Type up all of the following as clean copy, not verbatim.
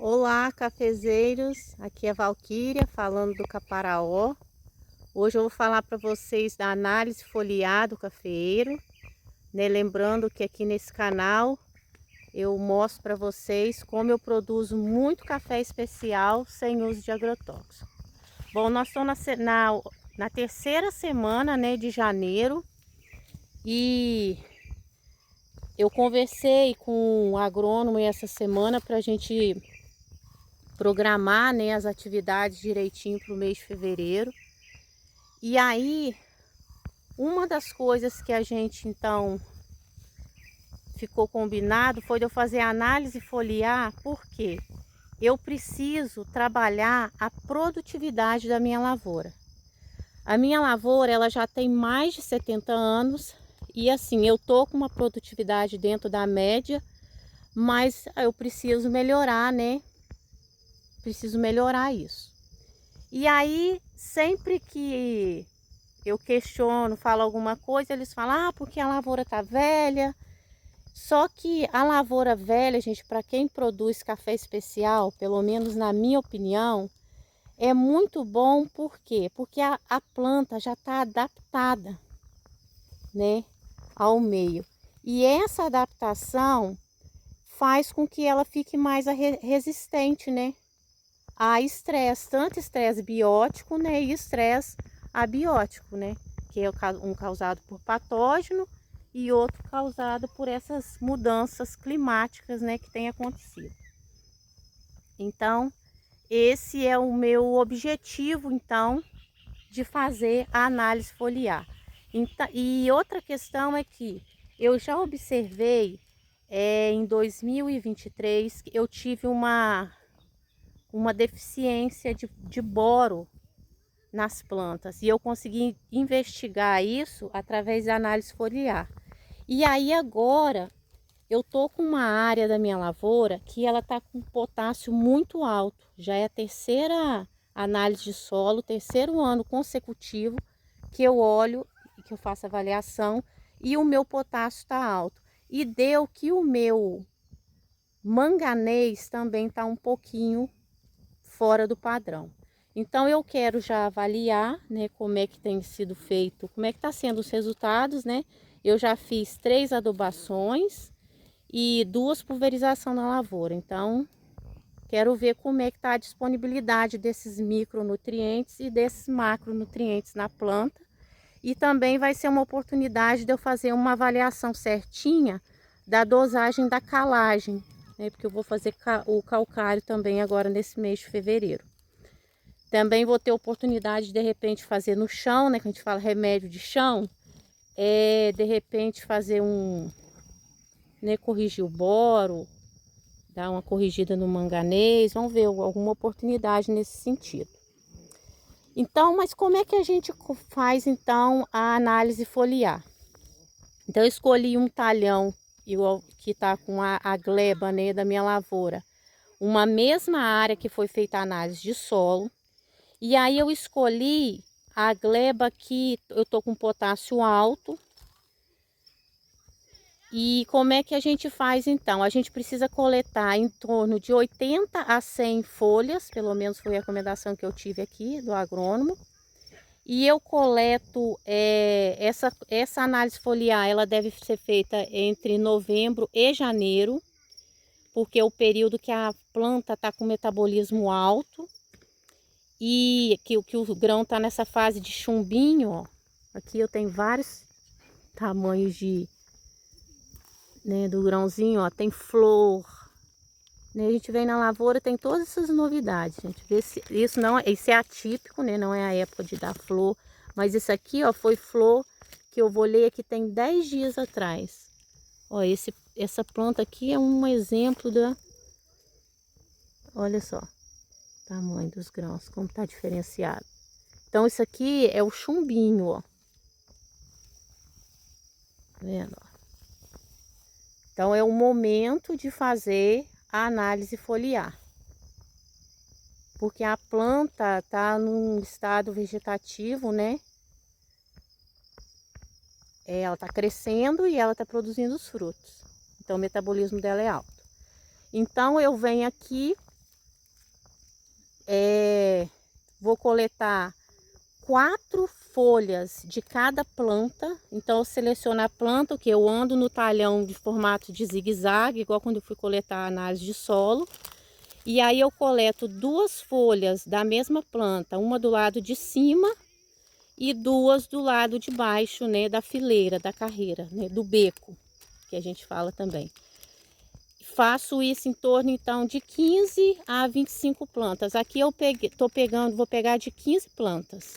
Olá, cafezeiros, aqui é Valquíria falando do Caparaó. Hoje eu vou falar para vocês da análise foliar do cafeeiro, né? Lembrando que aqui nesse canal eu mostro para vocês como eu produzo muito café especial sem uso de agrotóxico. Bom, nós estamos na terceira semana, né, de janeiro e eu conversei com o agrônomo essa semana para a gente programar, né, as atividades direitinho para o mês de fevereiro. E aí, uma das coisas que a gente então ficou combinado foi de eu fazer análise foliar, porque eu preciso trabalhar a produtividade da minha lavoura. A minha lavoura, ela já tem mais de 70 anos e assim, eu tô com uma produtividade dentro da média, mas eu preciso melhorar, né? Preciso melhorar isso. E aí, sempre que eu questiono, falo alguma coisa, eles falam, porque a lavoura tá velha. Só que a lavoura velha, gente, para quem produz café especial, pelo menos na minha opinião, é muito bom. Por quê? Porque a planta já está adaptada, né, ao meio. E essa adaptação faz com que ela fique mais resistente, né, a estresse, tanto estresse biótico, né, e estresse abiótico, né, que é um causado por patógeno e outro causado por essas mudanças climáticas, né, que tem acontecido. Então, esse é o meu objetivo, então, de fazer a análise foliar. Então, e outra questão é que eu já observei em 2023 que eu tive uma deficiência de boro nas plantas e eu consegui investigar isso através da análise foliar. E aí agora eu tô com uma área da minha lavoura que ela tá com potássio muito alto. Já é a terceira análise de solo, terceiro ano consecutivo que eu olho, que eu faço avaliação e o meu potássio está alto. E deu que o meu manganês também está um pouquinho fora do padrão. Então eu quero já avaliar, né, como é que tem sido feito, como é que está sendo os resultados, né? Eu já fiz 3 adubações e 2 pulverizações na lavoura. Então quero ver como é que está a disponibilidade desses micronutrientes e desses macronutrientes na planta. E também vai ser uma oportunidade de eu fazer uma avaliação certinha da dosagem da calagem, né? Porque eu vou fazer o calcário também agora nesse mês de fevereiro. Também vou ter oportunidade de repente fazer no chão, né, que a gente fala remédio de chão, de repente fazer né, corrigir o boro, dar uma corrigida no manganês, vamos ver alguma oportunidade nesse sentido. Então, mas como é que a gente faz então a análise foliar? Então eu escolhi um talhão que está com a gleba, né, da minha lavoura, uma mesma área que foi feita a análise de solo. E aí eu escolhi a gleba que eu tô com potássio alto. E como é que a gente faz então? A gente precisa coletar em torno de 80 a 100 folhas, pelo menos foi a recomendação que eu tive aqui do agrônomo. E eu coleto essa análise foliar, ela deve ser feita entre novembro e janeiro, porque é o período que a planta está com metabolismo alto. E que o grão está nessa fase de chumbinho, ó. Aqui eu tenho vários tamanhos né, do grãozinho, ó. Tem flor, né? A gente vem na lavoura, tem todas essas novidades, gente. Vê se isso não, isso é atípico, né? Não é a época de dar flor, mas isso aqui, ó, foi flor que eu bolhei aqui tem 10 dias atrás. Ó, essa planta aqui é um exemplo olha só, tamanho dos grãos, como tá diferenciado. Então isso aqui é o chumbinho, ó. Tá vendo? Então é o momento de fazer a análise foliar. Porque a planta tá num estado vegetativo, né? Ela tá crescendo e ela tá produzindo os frutos. Então o metabolismo dela é alto. Então eu venho aqui vou coletar 4 folhas de cada planta. Então eu seleciono a planta, que eu ando no talhão de formato de zigue-zague, igual quando eu fui coletar a análise de solo. E aí eu coleto 2 folhas da mesma planta, uma do lado de cima e 2 do lado de baixo, né, da fileira, da carreira, né, do beco, que a gente fala também. Faço isso em torno então de 15 a 25 plantas. Aqui eu vou pegar de 15 plantas.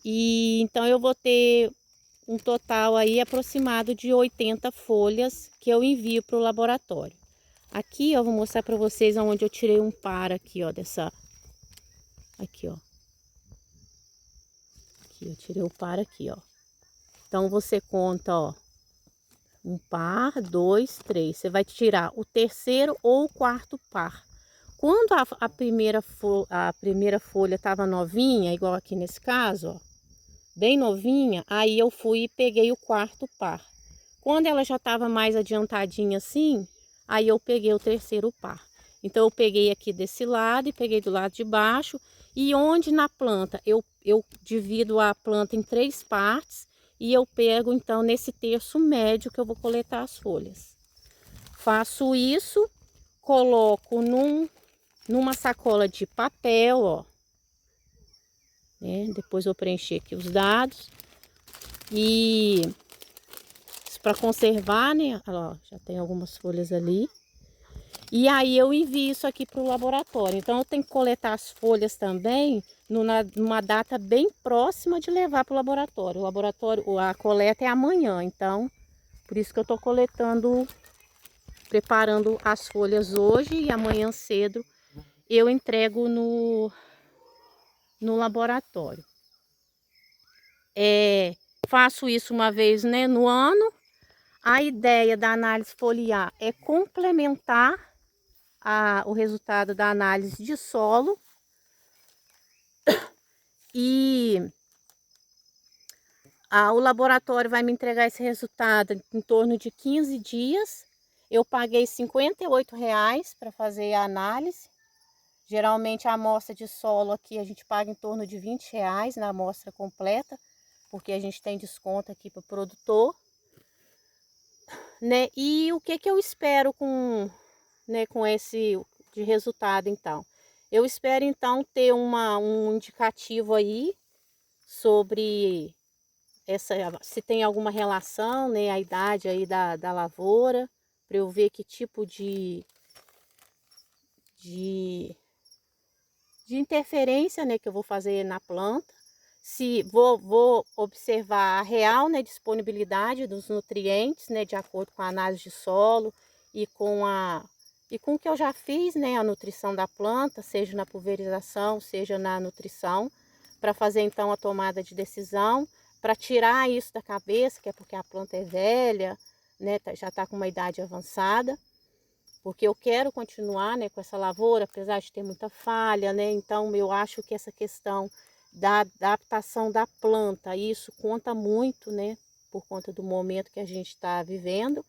E então eu vou ter um total aí aproximado de 80 folhas que eu envio para o laboratório. Aqui eu vou mostrar para vocês onde eu tirei um par aqui, ó, aqui, ó. Aqui eu tirei o par aqui, ó. Então você conta, ó, um par, 2, 3. Você vai tirar o terceiro ou o quarto par. Quando a primeira folha estava novinha, igual aqui nesse caso, ó, bem novinha, aí eu fui e peguei o quarto par. Quando ela já estava mais adiantadinha assim, aí eu peguei o terceiro par. Então eu peguei aqui desse lado e peguei do lado de baixo. E onde na planta eu divido a planta em 3 partes e eu pego então nesse terço médio que eu vou coletar as folhas. Faço isso, coloco numa sacola de papel, ó. Né? Depois eu preencher aqui os dados. E para conservar, né? Ó, já tem algumas folhas ali. E aí eu envio isso aqui para o laboratório. Então eu tenho que coletar as folhas também numa data bem próxima de levar para o laboratório. O laboratório, a coleta é amanhã, então por isso que eu estou coletando, preparando as folhas hoje e amanhã cedo eu entrego no laboratório. Faço isso uma vez, né, no ano. A ideia da análise foliar é complementar o resultado da análise de solo. E o laboratório vai me entregar esse resultado em torno de 15 dias. Eu paguei R$ 58 para fazer a análise. Geralmente a amostra de solo aqui a gente paga em torno de R$ 20 na amostra completa, porque a gente tem desconto aqui para o produtor. Né? E o que eu espero com esse de resultado então? Eu espero então ter um indicativo aí sobre se tem alguma relação, né, a idade aí da lavoura, para eu ver que tipo de interferência, né, que eu vou fazer na planta. Se vou observar a real, né, disponibilidade dos nutrientes, né, de acordo com a análise de solo e com o que eu já fiz, né, a nutrição da planta, seja na pulverização, seja na nutrição, para fazer então a tomada de decisão, para tirar isso da cabeça, que é porque a planta é velha, né, já está com uma idade avançada, porque eu quero continuar, né, com essa lavoura, apesar de ter muita falha, né, então eu acho que essa questão da adaptação da planta, isso conta muito, né, por conta do momento que a gente está vivendo.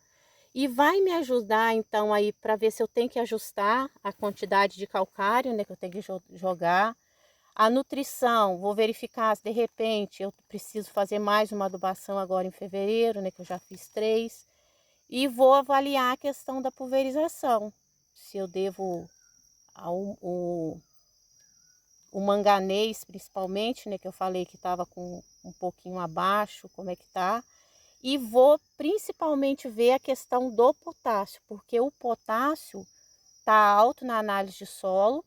E vai me ajudar então aí para ver se eu tenho que ajustar a quantidade de calcário, né, que eu tenho que jogar. A nutrição, vou verificar se de repente eu preciso fazer mais uma adubação agora em fevereiro, né, que eu já fiz 3. E vou avaliar a questão da pulverização, se eu devo o manganês principalmente, né, que eu falei que estava com um pouquinho abaixo, como é que tá. E vou principalmente ver a questão do potássio, porque o potássio está alto na análise de solo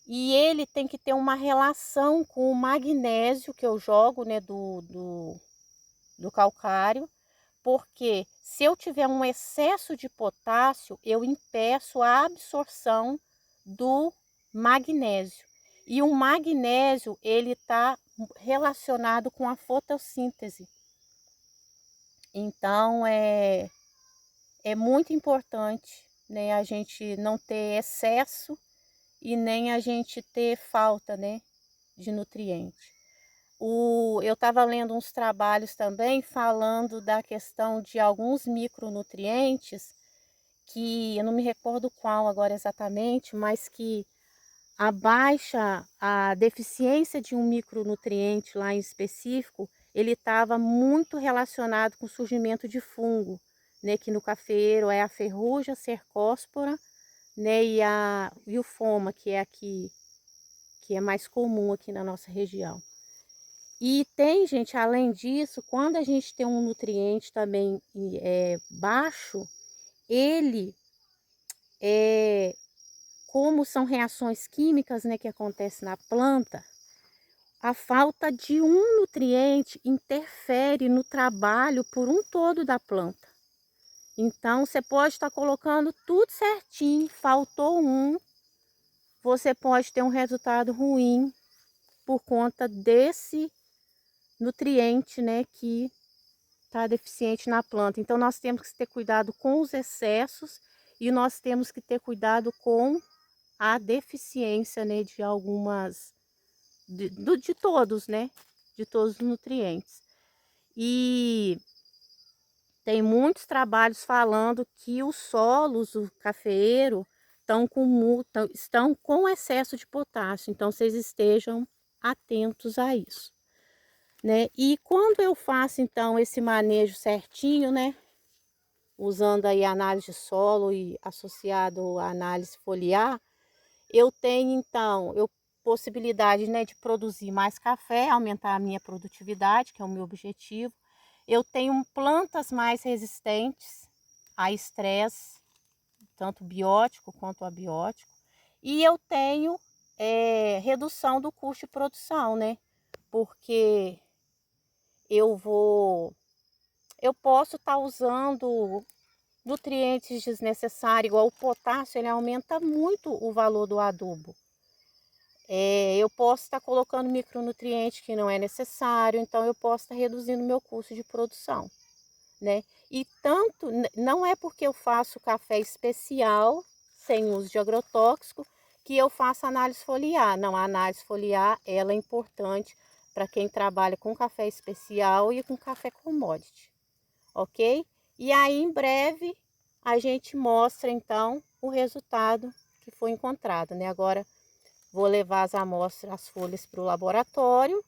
e ele tem que ter uma relação com o magnésio que eu jogo, né, do calcário, porque se eu tiver um excesso de potássio, eu impeço a absorção do magnésio. E o magnésio, ele está relacionado com a fotossíntese. Então, é muito importante, né, a gente não ter excesso e nem a gente ter falta, né, de nutriente. Eu estava lendo uns trabalhos também falando da questão de alguns micronutrientes, que eu não me recordo qual agora exatamente, mas que a deficiência de um micronutriente lá em específico, ele estava muito relacionado com o surgimento de fungo, né, que no cafeiro é a Ferrugem cercóspora, né, e o foma, que é aqui, que é mais comum aqui na nossa região. E tem, gente, além disso, quando a gente tem um nutriente também baixo, ele como são reações químicas, né, que acontecem na planta, a falta de um nutriente interfere no trabalho por um todo da planta. Então, você pode estar colocando tudo certinho, faltou um, você pode ter um resultado ruim por conta desse nutriente, né, que está deficiente na planta. Então, nós temos que ter cuidado com os excessos e nós temos que ter cuidado com a deficiência, né, de algumas, de todos, né, de todos os nutrientes. E tem muitos trabalhos falando que os solos do cafeeiro estão com excesso de potássio, então vocês estejam atentos a isso, né? E quando eu faço então esse manejo certinho, né, usando aí a análise de solo e associado à análise foliar, eu tenho então possibilidade, né, de produzir mais café, aumentar a minha produtividade, que é o meu objetivo. Eu tenho plantas mais resistentes a estresse, tanto biótico quanto abiótico. E eu tenho redução do custo de produção, né? Porque eu posso estar usando nutrientes desnecessários, igual o potássio, ele aumenta muito o valor do adubo. Eu posso estar colocando micronutriente que não é necessário, então eu posso estar reduzindo o meu custo de produção, né? E tanto, não é porque eu faço café especial, sem uso de agrotóxico, que eu faço análise foliar. Não, a análise foliar, ela é importante para quem trabalha com café especial e com café commodity, ok? E aí, em breve, a gente mostra, então, o resultado que foi encontrado, né? Agora, vou levar as amostras, as folhas para o laboratório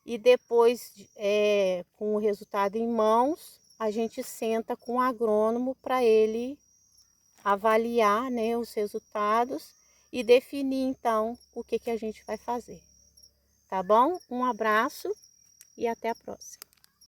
e depois, com o resultado em mãos, a gente senta com o agrônomo para ele avaliar, né, os resultados e definir então o que a gente vai fazer. Tá bom? Um abraço e até a próxima.